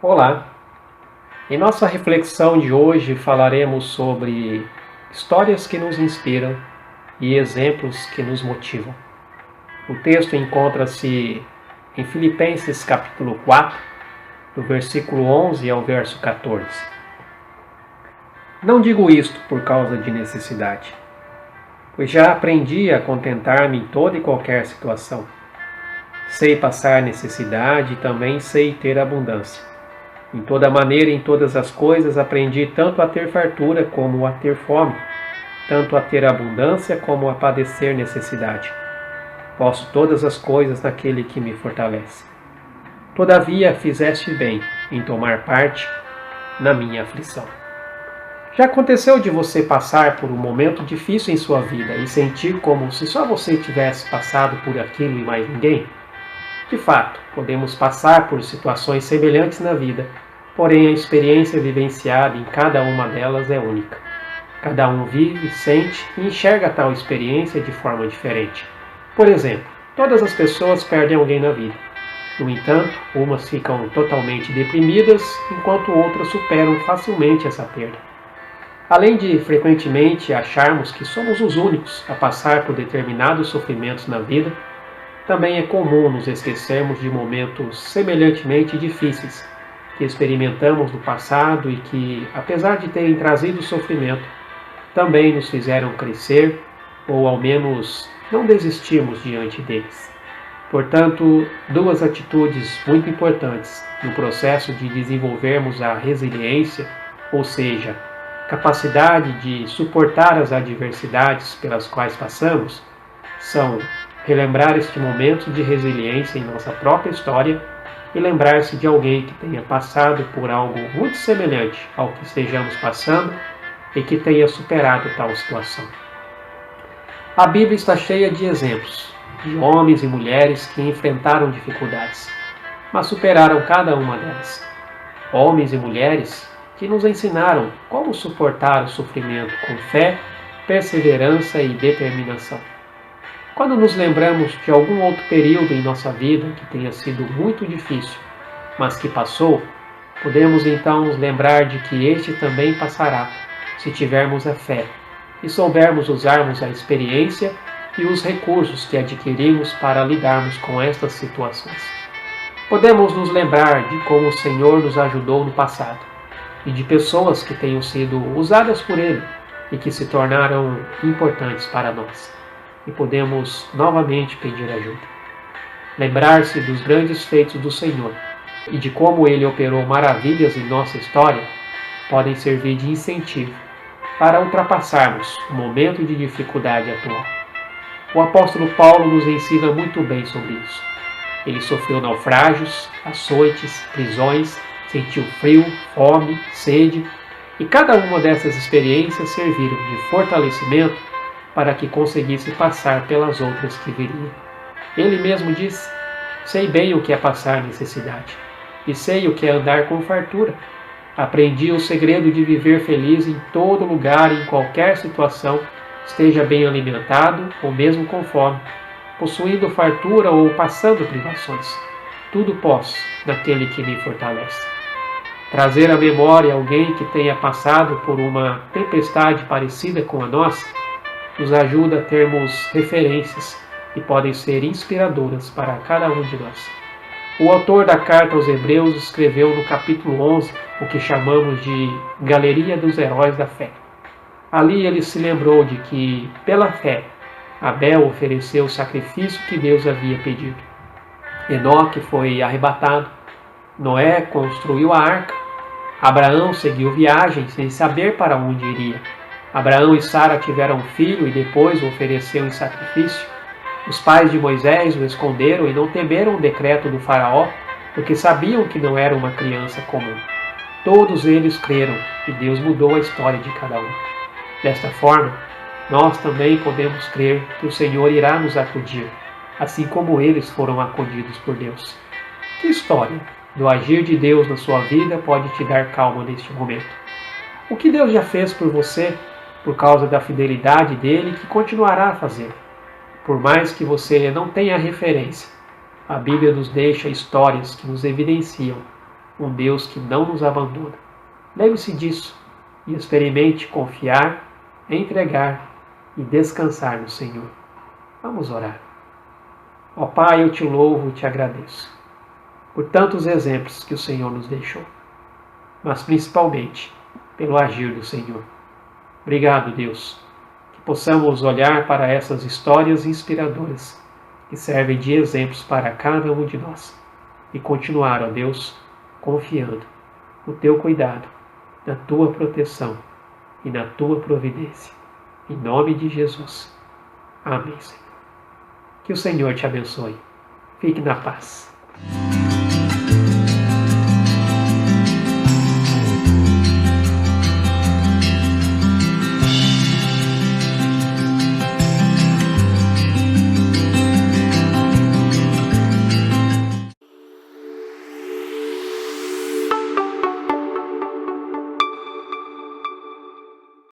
Olá! Em nossa reflexão de hoje falaremos sobre histórias que nos inspiram e exemplos que nos motivam. O texto encontra-se em Filipenses capítulo 4, do versículo 11 ao verso 14. Não digo isto por causa de necessidade, pois já aprendi a contentar-me em toda e qualquer situação. Sei passar necessidade e também sei ter abundância. Em toda maneira e em todas as coisas aprendi tanto a ter fartura como a ter fome, tanto a ter abundância como a padecer necessidade. Posso todas as coisas naquele que me fortalece. Todavia fizeste bem em tomar parte na minha aflição. Já aconteceu de você passar por um momento difícil em sua vida e sentir como se só você tivesse passado por aquilo e mais ninguém? De fato, podemos passar por situações semelhantes na vida, porém a experiência vivenciada em cada uma delas é única. Cada um vive, sente e enxerga tal experiência de forma diferente. Por exemplo, todas as pessoas perdem alguém na vida. No entanto, umas ficam totalmente deprimidas, enquanto outras superam facilmente essa perda. Além de frequentemente acharmos que somos os únicos a passar por determinados sofrimentos na vida, também é comum nos esquecermos de momentos semelhantemente difíceis que experimentamos no passado e que, apesar de terem trazido sofrimento, também nos fizeram crescer ou ao menos não desistirmos diante deles. Portanto, duas atitudes muito importantes no processo de desenvolvermos a resiliência, ou seja, capacidade de suportar as adversidades pelas quais passamos, são relembrar este momento de resiliência em nossa própria história e lembrar-se de alguém que tenha passado por algo muito semelhante ao que estejamos passando e que tenha superado tal situação. A Bíblia está cheia de exemplos de homens e mulheres que enfrentaram dificuldades, mas superaram cada uma delas. Homens e mulheres que nos ensinaram como suportar o sofrimento com fé, perseverança e determinação. Quando nos lembramos de algum outro período em nossa vida que tenha sido muito difícil, mas que passou, podemos então nos lembrar de que este também passará, se tivermos a fé e soubermos usarmos a experiência e os recursos que adquirimos para lidarmos com estas situações. Podemos nos lembrar de como o Senhor nos ajudou no passado e de pessoas que tenham sido usadas por Ele e que se tornaram importantes para nós. E podemos novamente pedir ajuda. Lembrar-se dos grandes feitos do Senhor e de como Ele operou maravilhas em nossa história podem servir de incentivo para ultrapassarmos o momento de dificuldade atual. O apóstolo Paulo nos ensina muito bem sobre isso. Ele sofreu naufrágios, açoites, prisões, sentiu frio, fome, sede, e cada uma dessas experiências serviram de fortalecimento para que conseguisse passar pelas outras que viriam. Ele mesmo disse: sei bem o que é passar necessidade, e sei o que é andar com fartura. Aprendi o segredo de viver feliz em todo lugar e em qualquer situação, esteja bem alimentado ou mesmo com fome, possuindo fartura ou passando privações. Tudo posso naquele que me fortalece. Trazer à memória alguém que tenha passado por uma tempestade parecida com a nossa nos ajuda a termos referências que podem ser inspiradoras para cada um de nós. O autor da carta aos Hebreus escreveu no capítulo 11 o que chamamos de Galeria dos Heróis da Fé. Ali ele se lembrou de que, pela fé, Abel ofereceu o sacrifício que Deus havia pedido. Enoque foi arrebatado. Noé construiu a arca. Abraão seguiu viagem sem saber para onde iria. Abraão e Sara tiveram um filho e depois o ofereceu em sacrifício. Os pais de Moisés o esconderam e não temeram o decreto do faraó, porque sabiam que não era uma criança comum. Todos eles creram e Deus mudou a história de cada um. Desta forma, nós também podemos crer que o Senhor irá nos acudir, assim como eles foram acudidos por Deus. Que história do agir de Deus na sua vida pode te dar calma neste momento? O que Deus já fez por você por causa da fidelidade dele, que continuará a fazer. Por mais que você não tenha referência, a Bíblia nos deixa histórias que nos evidenciam um Deus que não nos abandona. Lembre-se disso e experimente confiar, entregar e descansar no Senhor. Vamos orar. Ó Pai, eu te louvo e te agradeço por tantos exemplos que o Senhor nos deixou, mas principalmente pelo agir do Senhor. Obrigado, Deus, que possamos olhar para essas histórias inspiradoras que servem de exemplos para cada um de nós e continuar, ó Deus, confiando no teu cuidado, na tua proteção e na tua providência. Em nome de Jesus. Amém, Senhor. Que o Senhor te abençoe. Fique na paz.